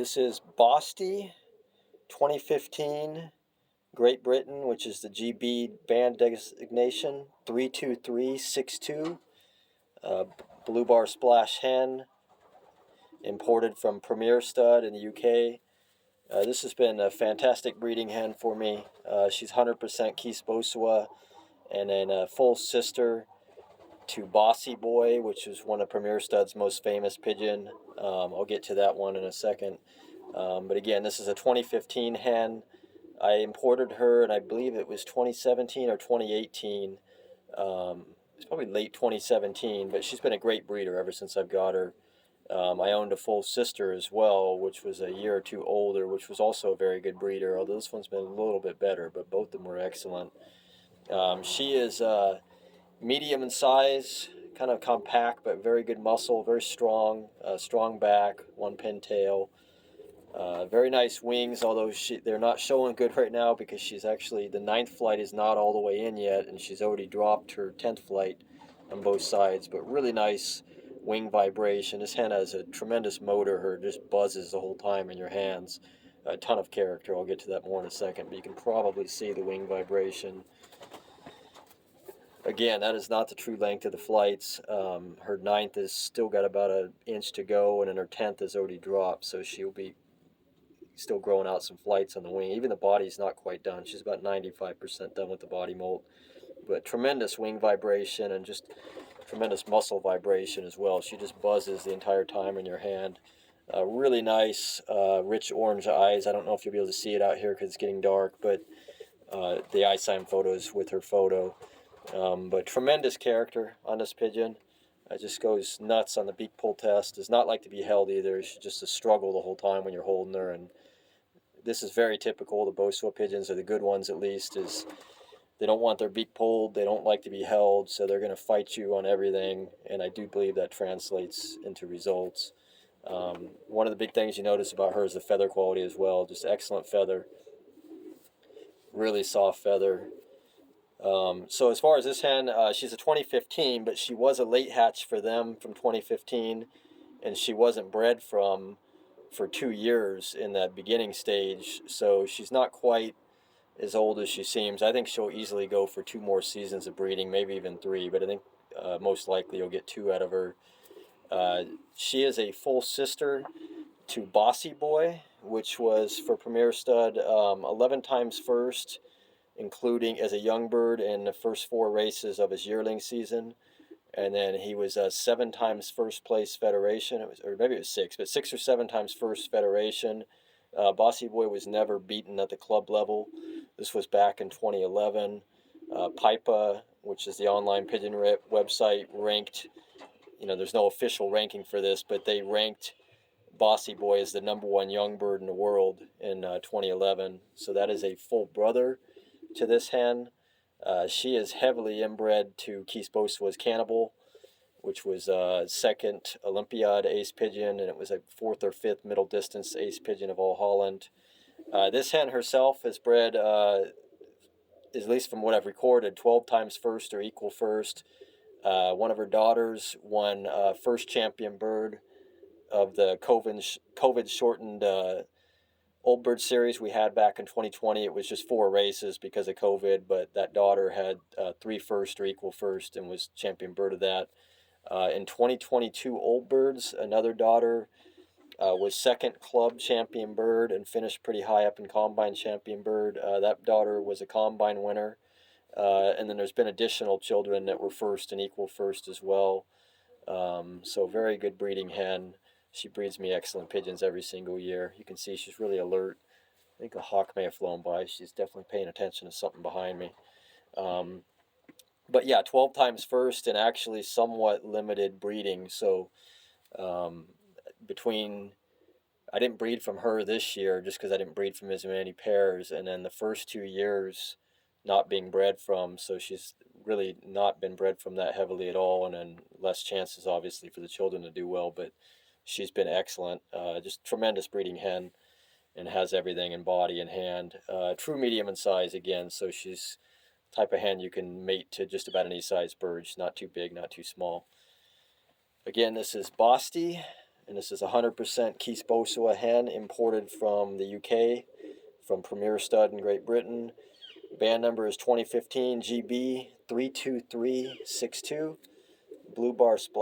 This is Bosti 2015 Great Britain, which is the GB band designation 32362. Blue bar splash hen, imported from Premier Stud in the UK. This has been a fantastic breeding hen for me. She's 100% Kees Bosua, and then a full sister to Bossy Boy, which is one of Premier Stud's most famous pigeon. I'll get to that one in a second. But again, this is a 2015 hen. I imported her, and I believe it was 2017 or 2018. It's probably late 2017, but she's been a great breeder ever since I've got her. I owned a full sister as well, which was a year or two older, which was also a very good breeder, although this one's been a little bit better, but both of them were excellent. She is medium in size, kind of compact, but very good muscle, very strong, strong back, one pin tail. Very nice wings, although they're not showing good right now because she's actually, the 9th flight is not all the way in yet, and she's already dropped her 10th flight on both sides, but really nice wing vibration. This hen has a tremendous motor. Her just buzzes the whole time in your hands. A ton of character. I'll get to that more in a second, but you can probably see the wing vibration. Again, that is not the true length of the flights. Her 9th has still got about an inch to go, and then her 10th is already dropped, so she'll be still growing out some flights on the wing. Even the body's not quite done. She's about 95% done with the body molt. But tremendous wing vibration and just tremendous muscle vibration as well. She just buzzes the entire time in your hand. Really nice, rich orange eyes. I don't know if you'll be able to see it out here because it's getting dark, but the eye sign photos with her photo. But tremendous character on this pigeon. Just goes nuts on the beak pull test. Does not like to be held either. She's just a struggle the whole time when you're holding her. And this is very typical. The Bosua pigeons are the good ones, at least, is they don't want their beak pulled. They don't like to be held, so they're going to fight you on everything. And I do believe that translates into results. One of the big things you notice about her is the feather quality as well. Just excellent feather. Really soft feather. So as far as this hen, she's a 2015, but she was a late hatch for them from 2015, and she wasn't bred for 2 years in that beginning stage, so she's not quite as old as she seems. I think she'll easily go for 2 more seasons of breeding, maybe even 3, but I think most likely you'll get 2 out of her. She is a full sister to Bossy Boy, which was for Premier Stud 11 times first, including as a young bird in the first 4 races of his yearling season. And then he was 7 times first place federation. Or maybe it was 6, but 6 or 7 times first federation. Bossy Boy was never beaten at the club level. This was back in 2011. PIPA, which is the online pigeon website, ranked, there's no official ranking for this, but they ranked Bossy Boy as the #1 young bird in the world in 2011. So that is a full brother to this hen. She is heavily inbred to Kees Bosua's Kannibaal, which was 2nd Olympiad ace pigeon, and it was a 4th or 5th middle distance ace pigeon of all Holland. This hen herself has bred, at least from what I've recorded, 12 times first or equal first. One of her daughters won first champion bird of the COVID-shortened Old Bird Series we had back in 2020. It was just 4 races because of COVID, but that daughter had 3 first or equal first and was champion bird of that. In 2022 Old Birds, another daughter was 2nd club champion bird and finished pretty high up in combine champion bird. That daughter was a combine winner. And then there's been additional children that were first and equal first as well. So very good breeding hen. She breeds me excellent pigeons every single year. You can see she's really alert. I think a hawk may have flown by. She's definitely paying attention to something behind me. But yeah, 12 times first and actually somewhat limited breeding. So I didn't breed from her this year just because I didn't breed from as many pairs. And then the first 2 years not being bred from. So she's really not been bred from that heavily at all. And then less chances, obviously, for the children to do well. But she's been excellent. Just tremendous breeding hen, and has everything in body and hand. True medium in size again, so she's the type of hen you can mate to just about any size bird. She's not too big, not too small. Again, this is Bosti, And this is 100% Kees Bosua hen, imported from the UK, from Premier Stud in Great Britain. Band number is 2015 GB 32362. Blue bar splash.